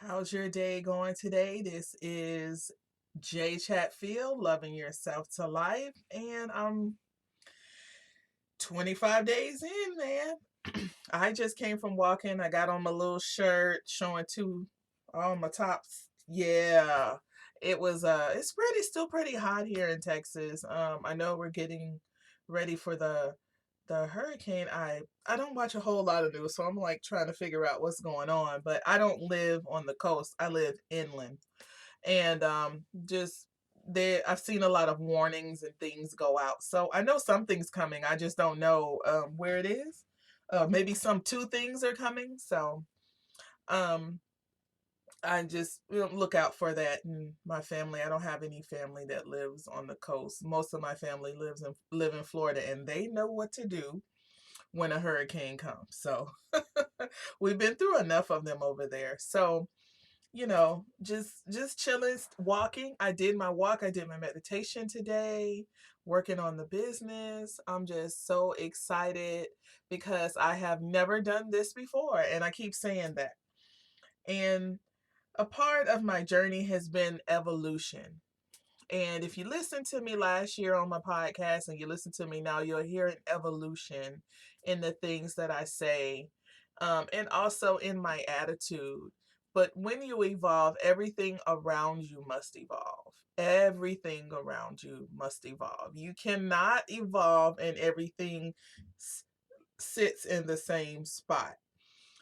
How's your day going today? This is Jay Chatfield, Loving Yourself to Life, and I'm 25 days in, man. I just came from walking. I got on my little shirt showing all my tops. Yeah. It's still pretty hot here in Texas. I know we're getting ready for the hurricane. I don't watch a whole lot of news, so I'm like trying to figure out what's going on, but I don't live on the coast. I live inland. And just there I've seen a lot of warnings and things go out. So I know something's coming. I just don't know where it is. Maybe some two things are coming. So um I just look out for that. And my family, I don't have any family that lives on the coast. Most of my family live in Florida, and they know what to do when a hurricane comes. So we've been through enough of them over there. So just chilling, walking. I did my walk. I did my meditation today, working on the business. I'm just so excited because I have never done this before, and I keep saying that. And a part of my journey has been evolution. And if you listened to me last year on my podcast and you listen to me now, you'll hear an evolution in the things that I say, and also in my attitude. But when you evolve, everything around you must evolve. Everything around you must evolve. You cannot evolve and everything s- sits in the same spot.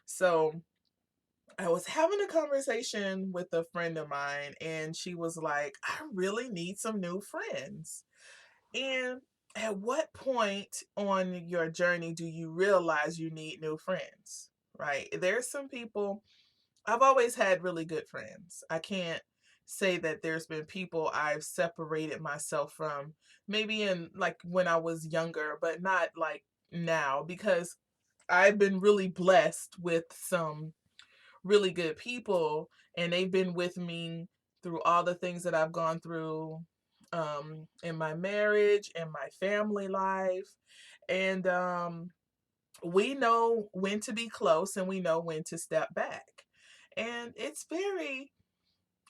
So, I was having a conversation with a friend of mine, and she was like, I really need some new friends. And at what point on your journey do you realize you need new friends? Right? There's some people, I've always had really good friends. I can't say that there's been people I've separated myself from, maybe in like when I was younger, but not like now, because I've been really blessed with some really good people, and they've been with me through all the things that I've gone through in my marriage and my family life. And we know when to be close and we know when to step back. And it's very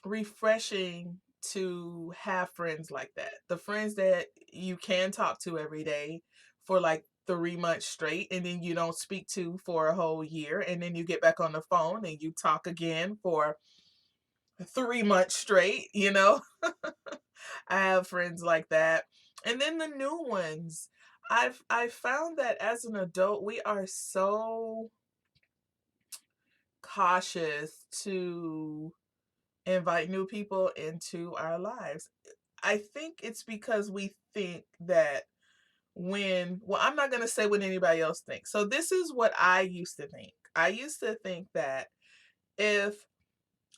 refreshing to have friends like that. The friends that you can talk to every day for like 3 months straight, and then you don't speak to for a whole year, and then you get back on the phone and you talk again for 3 months straight. I have friends like that. And then the new ones. I've found that as an adult we are so cautious to invite new people into our lives. I think it's because we think that well, I'm not going to say what anybody else thinks. So, this is what I used to think. I used to think that if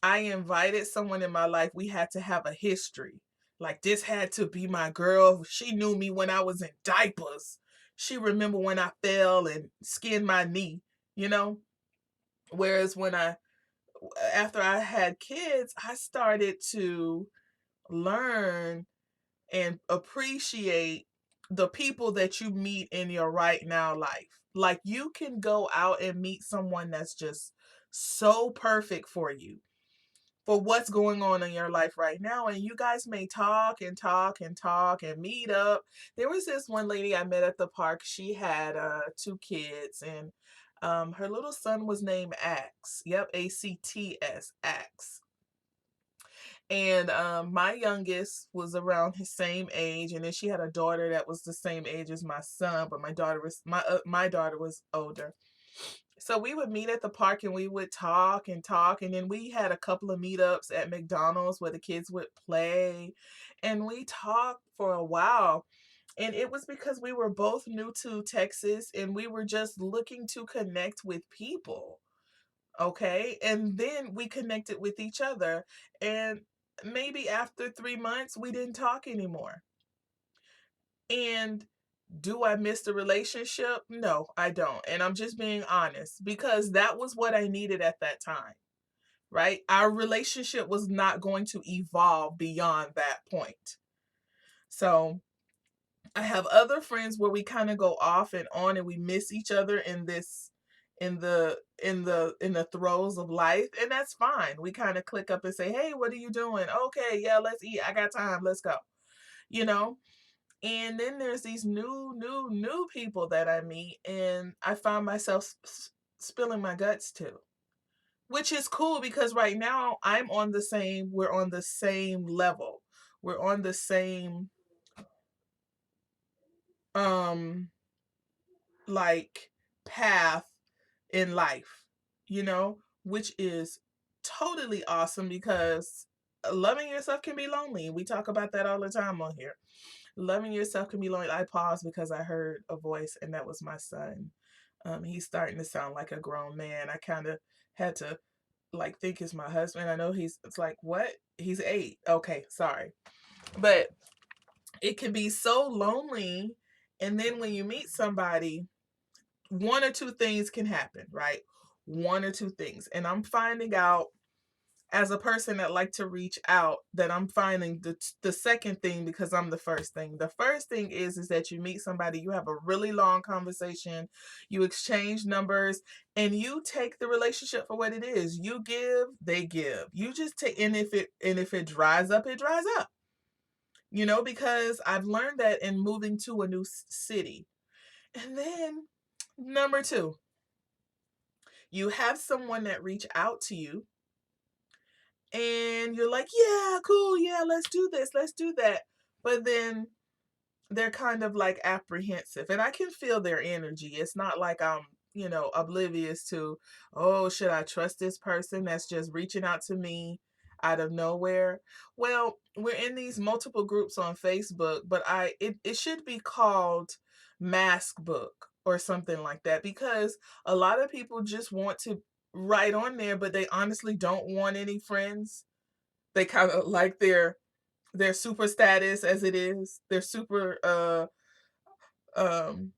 I invited someone in my life, we had to have a history. Like, this had to be my girl. She knew me when I was in diapers. She remembered when I fell and skinned my knee, you know? Whereas after I had kids, I started to learn and appreciate the people that you meet in your right now life. Like, you can go out and meet someone that's just so perfect for you, for what's going on in your life right now. And you guys may talk and talk and talk and meet up. There was this one lady I met at the park. She had two kids, and her little son was named Ax. Yep, Acts, Ax. And my youngest was around his same age, and then she had a daughter that was the same age as my son, but my daughter was older. So we would meet at the park and we would talk and talk, and then we had a couple of meetups at McDonald's where the kids would play, and we talked for a while. And it was because we were both new to Texas and we were just looking to connect with people. Okay. And then we connected with each other. And maybe after 3 months, we didn't talk anymore. And do I miss the relationship? No, I don't. And I'm just being honest because that was what I needed at that time, right? Our relationship was not going to evolve beyond that point. So I have other friends where we kind of go off and on and we miss each other in the in the throes of life, and that's fine. We kind of click up and say, "Hey, what are you doing?" "Okay, yeah, let's eat. I got time. Let's go." You know? And then there's these new people that I meet, and I find myself spilling my guts to, which is cool because right now we're on the same level. We're on the same um like path in life, which is totally awesome because loving yourself can be lonely. We talk about that all the time on here. Loving yourself can be lonely. I paused because I heard a voice, and that was my son. He's starting to sound like a grown man. I kind of had to like think it's my husband. I know it's like, what? He's 8. Okay, sorry. But it can be so lonely. And then when you meet somebody, one or two things can happen, right? One or two things. And I'm finding out as a person that like to reach out that I'm finding the second thing because I'm the first thing. The first thing is that you meet somebody, you have a really long conversation, you exchange numbers, and you take the relationship for what it is. You give, they give. You just take, and if it dries up, it dries up. Because I've learned that in moving to a new city. And then number 2, you have someone that reach out to you and you're like, yeah, cool, yeah, let's do this, let's do that. But then they're kind of like apprehensive, and I can feel their energy. It's not like I'm, oblivious to, oh, should I trust this person that's just reaching out to me out of nowhere? Well, we're in these multiple groups on Facebook, but it should be called Mask Book or something like that, because a lot of people just want to write on there, but they honestly don't want any friends. They kind of like their super status as it is. Their super um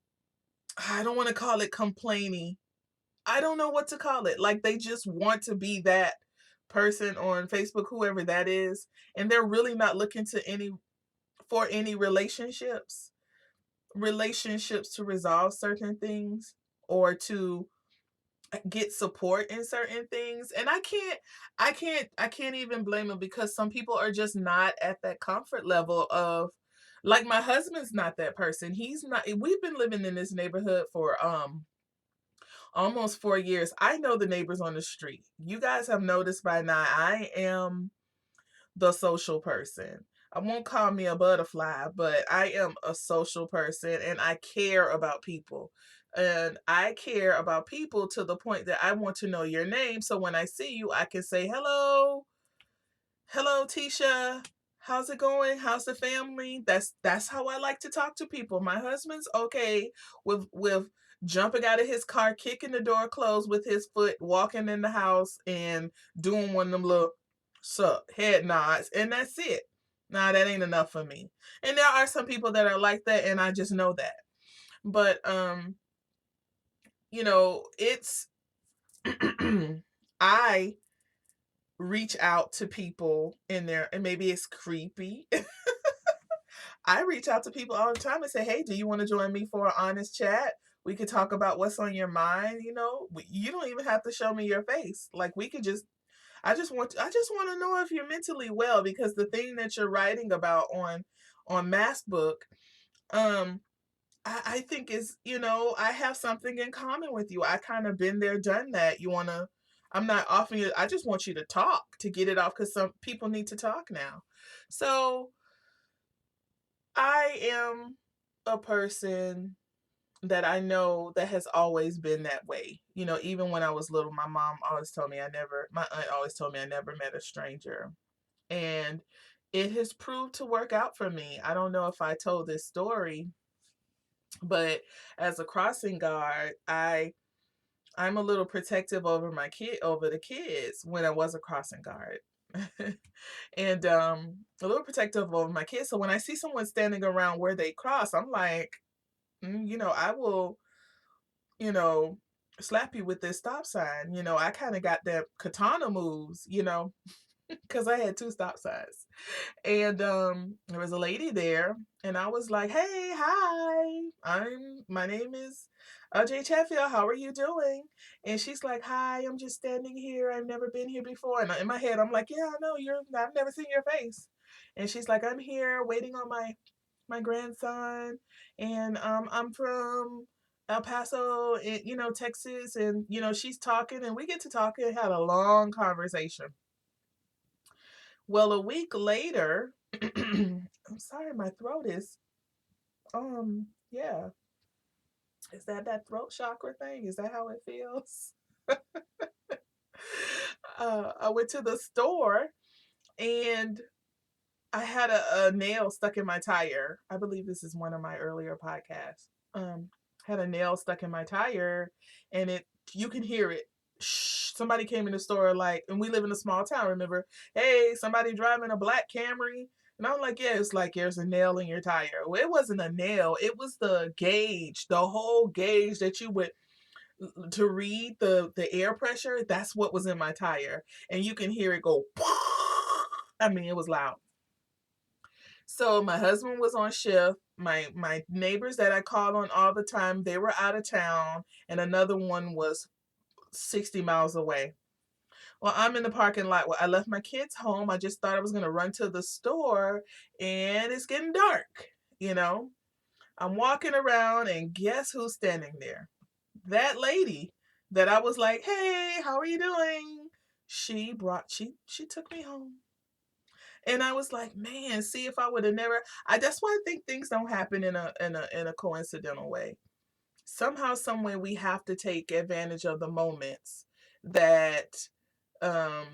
I don't want to call it complaining. I don't know what to call it. Like they just want to be that person on Facebook, whoever that is, and they're really not looking to any relationships to resolve certain things or to get support in certain things. And I can't even blame them, because some people are just not at that comfort level of, like, my husband's not that person. He's not. We've been living in this neighborhood for almost 4 years. I know the neighbors on the street. You guys have noticed by now I am the social person. I won't call me a butterfly, but I am a social person and I care about people. And I care about people to the point that I want to know your name. So when I see you, I can say, hello, hello, Tisha. How's it going? How's the family? That's how I like to talk to people. My husband's okay with jumping out of his car, kicking the door closed with his foot, walking in the house, and doing one of them little head nods, and that's it. Nah, that ain't enough for me. And there are some people that are like that, and I just know that. But it's I reach out to people in there, and maybe it's creepy. I reach out to people all the time and say, "Hey, do you want to join me for an honest chat? We could talk about what's on your mind. You don't even have to show me your face. Like we could just I just want to know if you're mentally well, because the thing that you're writing about on Maskbook, um, I think is, I have something in common with you. I kind of been there, done that. I'm not offering you. I just want you to talk to get it off, because some people need to talk now. So I am a person that I know that has always been that way. Even when I was little, my aunt always told me I never met a stranger. And it has proved to work out for me. I don't know if I told this story, but as a crossing guard, I'm a little protective over the kids when I was a crossing guard. And a little protective over my kids. So when I see someone standing around where they cross, I'm like, I will, you know, slap you with this stop sign. I kind of got that katana moves. because I had two stop signs. And there was a lady there, and I was like, "Hey, hi, my name is Jay Chatfield. How are you doing?" And she's like, "Hi, I'm just standing here. I've never been here before." And in my head, I'm like, "Yeah, I know you're. I've never seen your face." And she's like, "I'm here waiting on my grandson, and I'm from El Paso, Texas." And she's talking, and we get to talking and had a long conversation. Well, a week later, I'm sorry, my throat is yeah. Is that throat chakra thing? Is that how it feels? I went to the store and I had a nail stuck in my tire. I believe this is one of my earlier podcasts. Had a nail stuck in my tire, and you can hear it. Shh, somebody came in the store, like, and we live in a small town. Remember, hey, somebody driving a black Camry, and I'm like, yeah, it's like there's a nail in your tire. Well, it wasn't a nail; it was the gauge, the whole gauge that you would to read the air pressure. That's what was in my tire, and you can hear it go. I mean, it was loud. So my husband was on shift. My neighbors that I called on all the time, they were out of town, and another one was 60 miles away. Well, I'm in the parking lot. Well, I left my kids home. I just thought I was gonna run to the store, and it's getting dark. You know, I'm walking around, and guess who's standing there? That lady that I was like, "Hey, how are you doing?" She took me home. And I was like, man, see if I would have never. That's why I think things don't happen in a coincidental way. Somehow, some way, we have to take advantage of the moments that um